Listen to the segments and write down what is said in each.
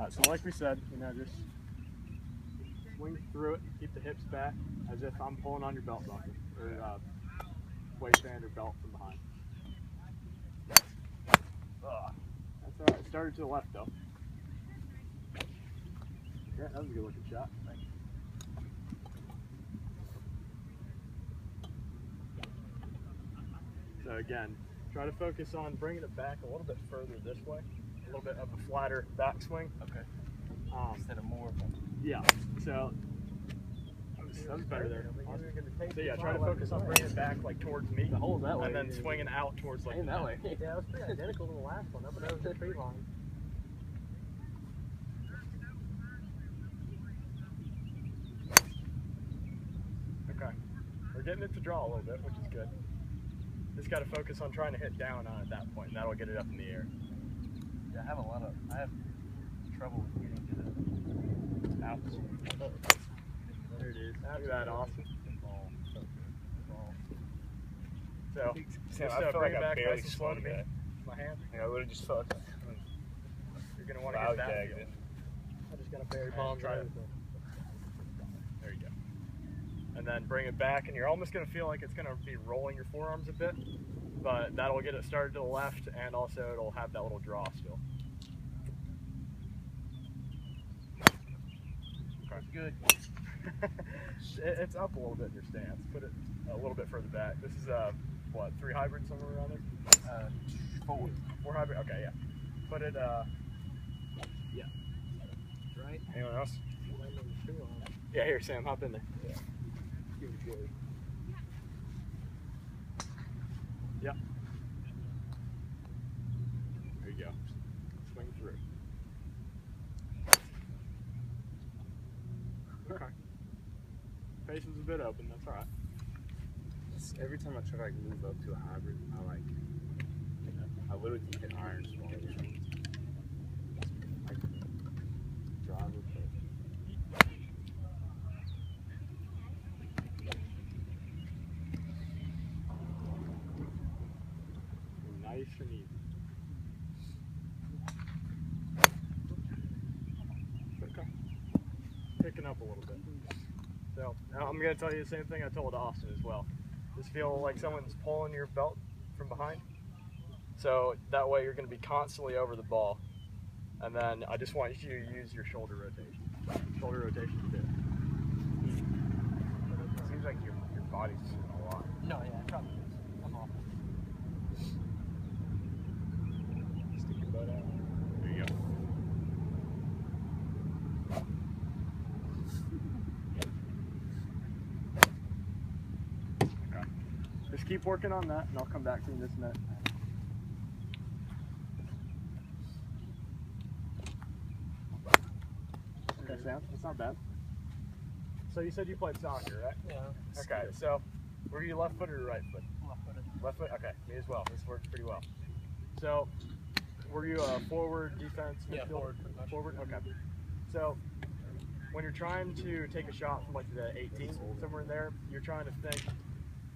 So like we said, you know, just swing through it, keep the hips back as if I'm pulling on your belt buckle or waistband or belt from behind. That's all right. Started to the left though. Yeah, that was a good looking shot. Thanks. So again, try to focus on bringing it back a little bit further this way, a little bit of a flatter backswing. Okay. Instead of more. Yeah. So that was better there. Awesome. So yeah, try to focus on bringing it back like towards me, The hole's that way, and then swinging out towards like that way. Yeah, it was pretty identical to the last one, up and over the tree line. Okay. We're getting it to draw a little bit, which is good. Just got to focus on trying to hit down on at that point, and that'll get it up in the air. Yeah, I have trouble with getting to the outs. There it is. Look at that, Austin. So, Sam, just I feel bring like it I back barely nice and slow to swung me. that. My hand. Yeah, I literally just felt like You're going to want to hit that jagged field. it. I just got a berry bomb try right it. with it. There you go. And then bring it back, and you're almost going to feel like it's going to be rolling your forearms a bit, but that'll get it started to the left, and also it'll have that little draw still. That's good. It's up a little bit in your stance. Put it a little bit further back. This is what, 3 hybrid somewhere around there? 4. 4 hybrid. Okay, yeah. Put it yeah. Right? Anyone else? Land on the tree line. Yeah, here, Sam, hop in there. Yeah. Give it a go. Yep. There you go. Swing through. Okay. Face was a bit open, that's alright. Every time I try to like move up to a hybrid, I literally can hit irons while I drive with it. Nice and easy. Okay. Picking up a little bit. So now I'm going to tell you the same thing I told Austin as well. Just feel like someone's pulling your belt from behind. So that way you're going to be constantly over the ball. And then I just want you to use your shoulder rotation. Shoulder rotation a bit. It seems like your body's moving a lot. No, yeah, it probably is. I'm off. Stick your butt out. There you go. Okay. Just keep working on that, and I'll come back to you in just a minute. Okay, Sam, that's not bad. So you said you played soccer, right? Yeah. Okay, so were you left foot or right foot? Left-footed. Left foot? Okay, me as well. This works pretty well. So, were you a forward, defense, Yeah, midfield? forward, pretty much. Forward? Okay. So, when you're trying to take a shot from like the 18, somewhere in there, you're trying to think,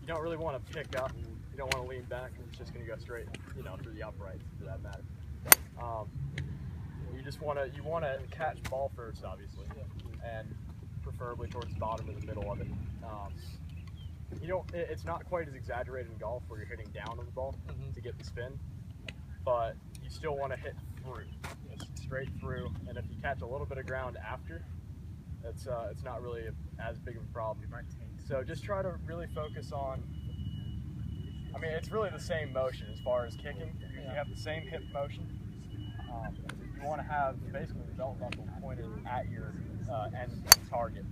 you don't really want to pick up, you don't want to lean back, and it's just going to go straight, you know, through the uprights, for that matter. You just want to catch ball first, obviously, and preferably towards the bottom or the middle of it. You don't. It's not quite as exaggerated in golf where you're hitting down on the ball to get the spin, but you still want to hit through, straight through. And if you catch a little bit of ground after, it's not really as big of a problem. So just try to really focus on. I mean, it's really the same motion as far as kicking. You have the same hip motion. You want to have basically the belt buckle pointed at your end target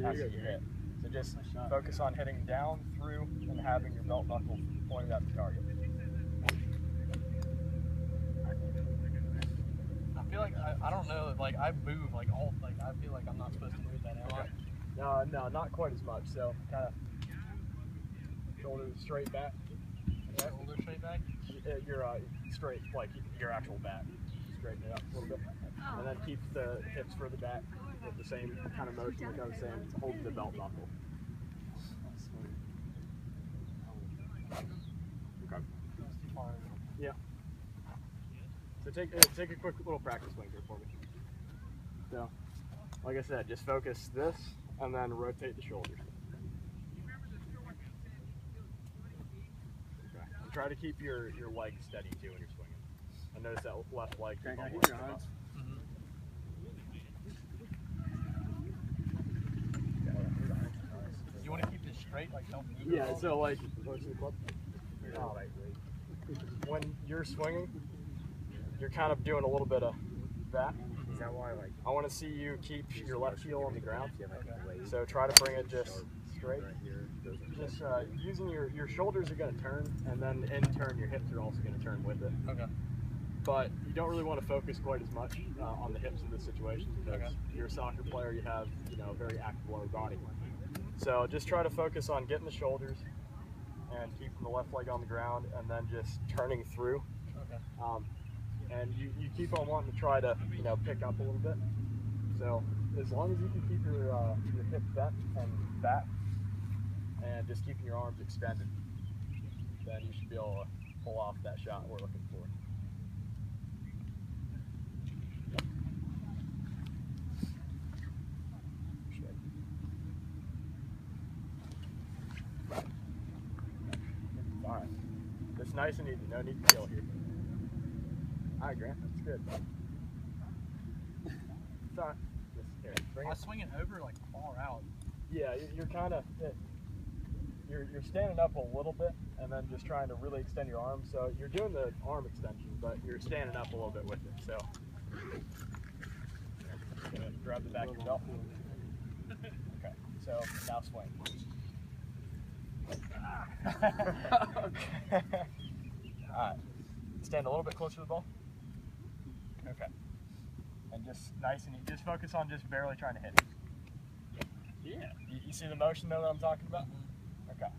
as you hit. So just focus on hitting down, through, and having your belt buckle pointed at the target. I feel like, I don't know, like I move like all, like I feel like I'm not supposed to move that out. No, not quite as much. So kind of shoulders straight back. Okay. Shoulder straight back? You're straight, like your actual back. Straighten it up a little bit. And then keep the hips further back with the same kind of motion like I was saying, holding the belt buckle. Okay. Yeah. So take a quick little practice swing here for me. So, like I said, just focus this and then rotate the shoulders. Okay. And try to keep your leg steady too when you're swinging. I notice that left leg. Can I keep on hit your working hands? You want to keep this straight, like don't move. Yeah, so like when you're swinging, you're kind of doing a little bit of that. Is that why, like, I want to see you keep your left heel on the ground. you have, like, blades So try to bring it just straight. right here? Those are Just using your shoulders are going to turn, and then in turn your hips are also going to turn with it. Okay. But you don't really want to focus quite as much on the hips in this situation because you're a soccer player. You have a very active lower body. So just try to focus on getting the shoulders and keeping the left leg on the ground, and then just turning through. Okay. And you keep on wanting to try to pick up a little bit. So as long as you can keep your hip bent and back, and just keeping your arms extended, then you should be able to pull off that shot we're looking for. All right, that's nice and easy. No need to kill here. All right, Grant, that's good. It's all right. Just here, bring I it. swing it over like far out. Yeah, you're kind of you're standing up a little bit, and then just trying to really extend your arms. So you're doing the arm extension, but you're standing up a little bit with it. So gonna grab the back of your belt. Okay, so now swing. Okay. All right, stand a little bit closer to the ball. Okay, and just nice and easy. Just focus on just barely trying to hit it. Yeah. You see the motion though that I'm talking about? Okay.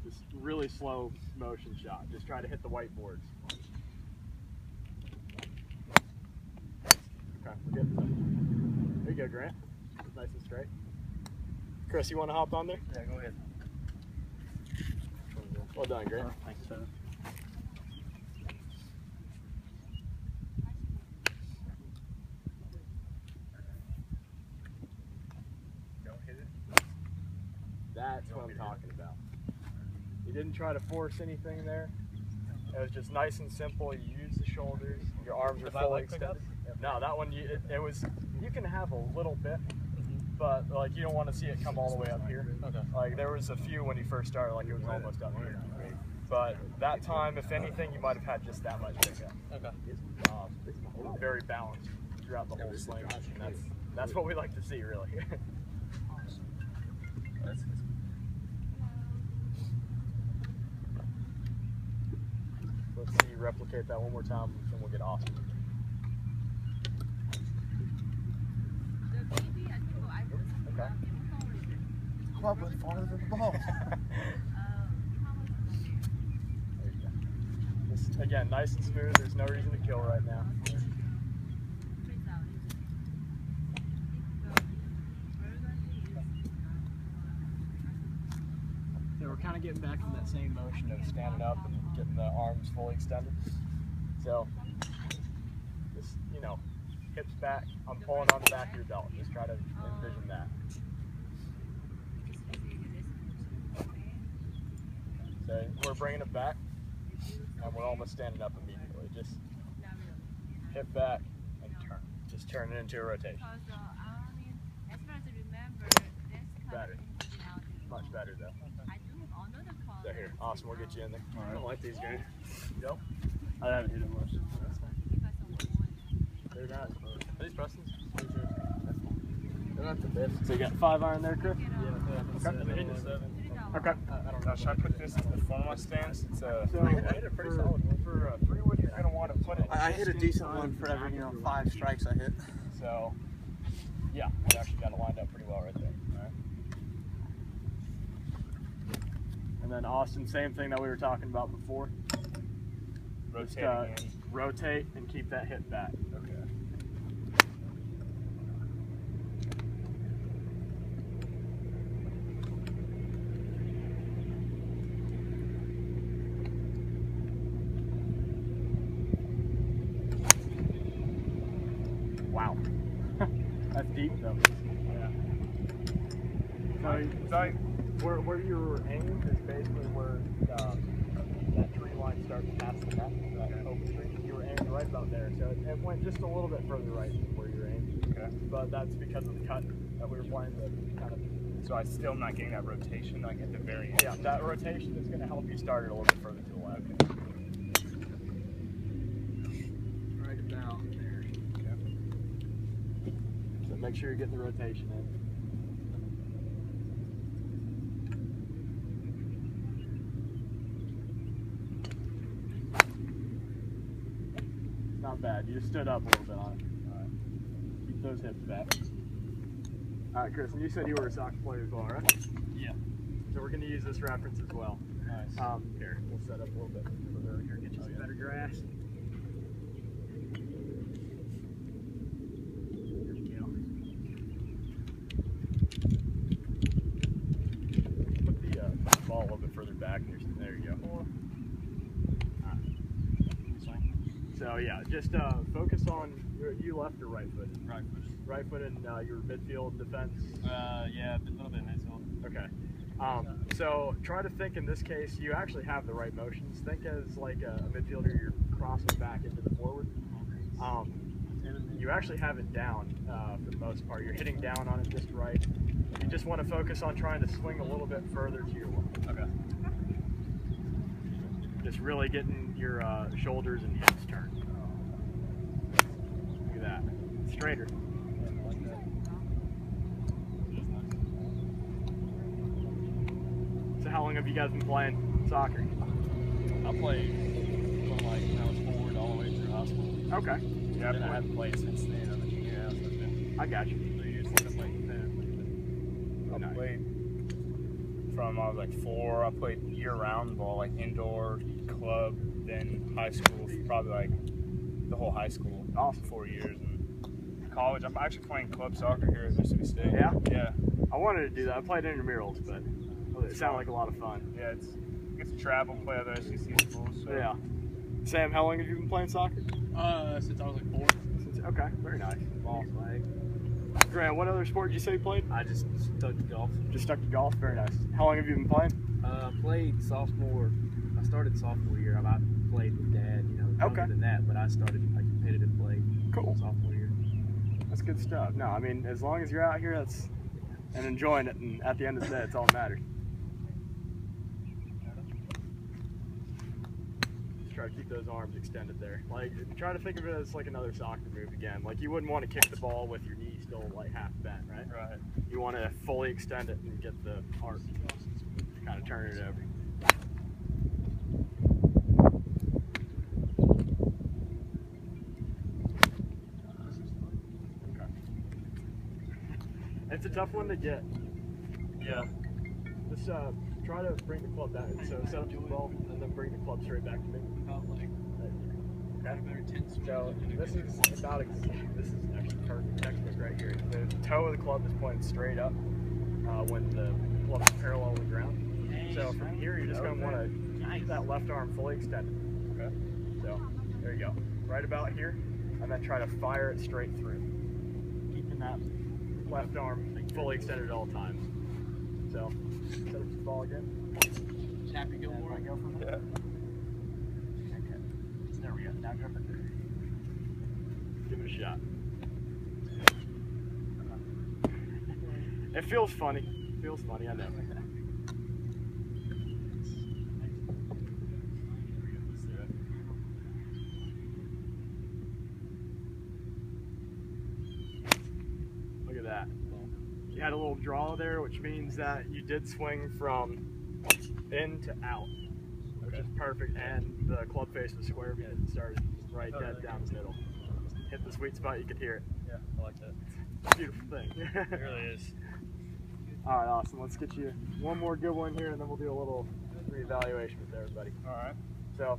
Just really slow motion shot. Just try to hit the whiteboards. Okay, we're good. There you go, Grant. Nice and straight. Chris, you want to hop on there? Yeah, go ahead. Well done, Grant. Thanks, sir. Don't hit it. That's what I'm talking about. You didn't try to force anything there. It was just nice and simple. You use the shoulders. Your arms are Did my fully leg pick up? extended. No, that one it was. You can have a little bit, but like you don't want to see it come all the way up here. Okay. Like there was a few when you first started, like it was almost up here. But that time, if anything, you might have had just that much pickup. Okay. Very balanced throughout the whole swing. And that's what we like to see, really. That's Let's see you replicate that one more time, and we'll get awesome. Okay. probably farther than the ball. There you go. Just, again, nice and smooth. There's no reason to kill right now. Yeah, we're kind of getting back in that same motion of standing up and getting the arms fully extended. So, just, hips back. I'm pulling on the back of your belt. Just try to envision that. So we're bringing it back, and we're almost standing up immediately. Just hip back and turn. Just turn it into a rotation. As far as I remember, that's Better. Much better though. I do have another call. So here, awesome. We'll get you in there. I don't like these guys. Nope. I haven't hit it much. They're not. Are these Preston's? They're not the best. So you got 5 iron there, Chris? Yeah. Okay. I don't know. Should I put this in the front of my stance? It's So I hit a pretty solid one. For 3 wood, you're gonna want to put it. I hit a decent one for every 5 strikes I hit. So yeah, we actually got it lined up pretty well right there. All right. And then Austin, same thing that we were talking about before. Just, rotate and keep that hip back. Okay. Wow. That's deep though. Yeah. So where you're aiming is basically where that tree line starts past the net, that open tree. You were aiming right about there, so it went just a little bit further right than where you're aiming. Okay. But that's because of the cut that we were playing to kind of. So I still am not getting that rotation like at the very end. Yeah, that rotation is going to help you start it a little bit further to the left. Right about there. Okay. So make sure you're getting the rotation in. Not bad. You just stood up a little bit on it. All right. Keep those hips back. All right, Chris, and you said you were a soccer player as well, right? Yeah. So we're going to use this reference as well. Nice. Here, we'll set up a little bit further over here, get you some better grass. There we go. Put the ball a little bit further back. There you go. So yeah, just focus on you left or right foot. Right foot. Right foot in your midfield defense. Yeah, a little bit midfield. Okay. So try to think in this case, you actually have the right motions. Think as like a midfielder, you're crossing back into the forward. You actually have it down for the most part. You're hitting down on it just right. You just want to focus on trying to swing a little bit further to your left. Okay. Just really getting your shoulders and hips turned. Look at that. Straighter. So how long have you guys been playing soccer? I played from like when I was forward all the way through high school. Okay. Yeah, I haven't played since then. I'm a junior now, so it's been I got you. 3 years since I played then. I Nice. played from I was like 4. I played year-round ball, like indoor, club, then high school, for probably like the whole high school. Awesome. 4 years. And college, I'm actually playing club soccer here at Mississippi State. Yeah? Yeah. I wanted to do that. I played intramurals, but it sounded like a lot of fun. Yeah, it's get to travel, play other SEC schools. So. Yeah. Sam, how long have you been playing soccer? Since I was like 4. Okay, very nice. Ball flag. Grant, what other sport did you say you played? I just stuck to golf. Just stuck to golf. Very nice. How long have you been playing? Played sophomore. I started sophomore year. I played with Dad. You know, younger Okay. than that, but I started like competitive play. Cool. Sophomore year. That's good stuff. No, I mean, as long as you're out here, and enjoying it, and at the end of the day, it's all that matters. Just try to keep those arms extended there. Like, try to think of it as like another soccer move again. Like, you wouldn't want to kick the ball with your knee still like half bent, right? Right. You want to fully extend it and get the arc, kind of turn it over. It's a tough one to get. Yeah. Just try to bring the club back. So set up to the ball and then bring the club straight back to me. About like Okay. very tense. So this is this is actually perfect textbook right here. The toe of the club is pointing straight up when the club is parallel to the ground. So from here, you're just going to want to keep that left arm fully extended. Okay. So there you go. Right about here, and then try to fire it straight through, keeping that left arm fully extended at all times. So set up the ball again. Happy Gilmore. And go from there. Okay. There we go. Now go for 3. Give it a shot. It feels funny. It feels funny, I know. Look at that. You had a little draw there, which means that you did swing from in to out, which is perfect, and the club face was square because it started right dead down the middle. Hit the sweet spot, you could hear it. Yeah, I like that. It's a beautiful thing. It really is. All right, awesome. Let's get you one more good one here, and then we'll do a little reevaluation with everybody. All right. So,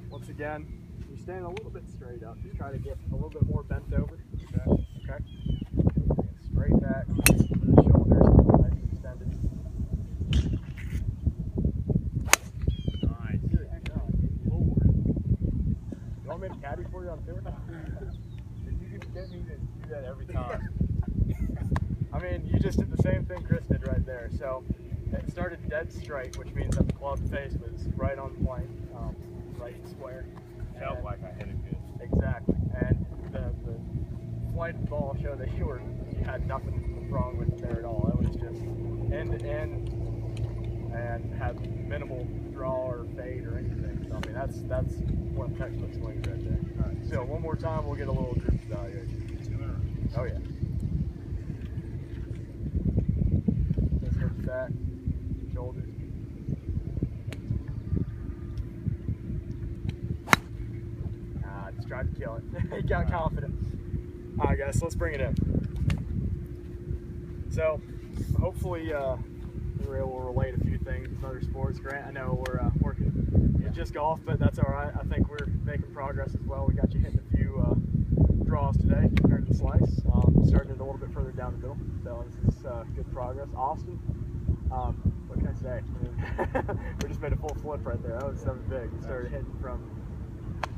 once again, you're standing a little bit straight up. Just try to get a little bit more bent over. Okay. Okay. Straight back. Shoulders nice and extended. Nice. Good God, Lord. You want me to caddy for you on tour? get me to do that every time. I mean, you just did the same thing Chris did right there. So it started dead straight, which means that the club face was right on the plane, right square. Felt And- like I hit it good. Exactly. And the flight of the ball showed that you had nothing wrong with it there at all. It was just end to end and had minimal draw or fade or anything. So I mean, that's one of the textbook swings right there. All right. So one more time, we'll get a little group evaluation. 2 in a row. Oh yeah. Just hips back, shoulders. Just tried to kill it. He got confident. All right, guys, so let's bring it in. So hopefully we were able to relate a few things with other sports. Grant, I know we're working with just golf, but that's all right. I think we're making progress as well. We got you hitting a few draws today compared to the slice. Starting it a little bit further down the middle, so this is good progress. Austin, what can I say? I mean, we just made a full flip right there. That was something big. We started hitting from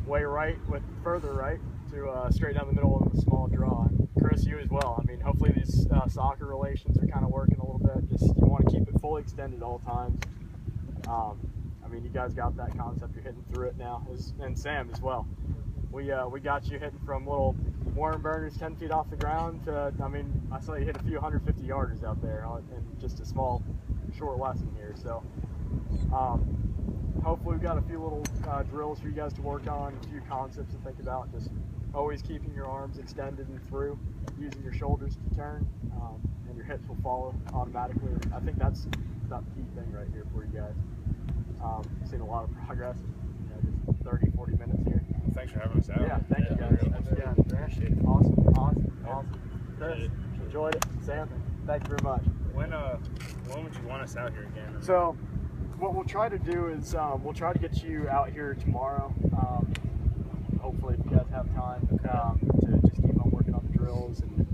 way right with further right to straight down the middle with a small draw. And Chris, you as well. I mean, hopefully these soccer relations are kind of working a little bit. Just you want to keep it fully extended all times. I mean, you guys got that concept. You're hitting through it now, and Sam as well. We got you hitting from little worm burners 10 feet off the ground to, I mean, I saw you hit a few 150 yarders out there in just a small, short lesson here. So hopefully we've got a few little drills for you guys to work on, a few concepts to think about. Just always keeping your arms extended and through, using your shoulders to turn, and your hips will follow automatically. I think that's about the key thing right here for you guys. Seen a lot of progress in just 30, 40 minutes here. Thanks for having us out. Yeah, thank you guys. Again, awesome. Chris, enjoyed it. Sam, thank you very much. When would you want us out here again? So, what we'll try to do is we'll try to get you out here tomorrow. Hopefully, if you guys have time to just keep on working on the drills, and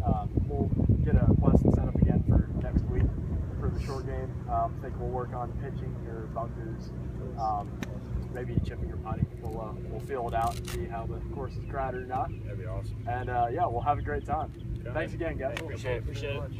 we'll get a lesson set up again for next week for the short game. I think we'll work on pitching your bunkers, maybe chipping your putting. We'll feel it out and see how the course is crowded or not. That'd be awesome. And yeah, we'll have a great time. Okay. Thanks again, guys. Appreciate it. Appreciate it.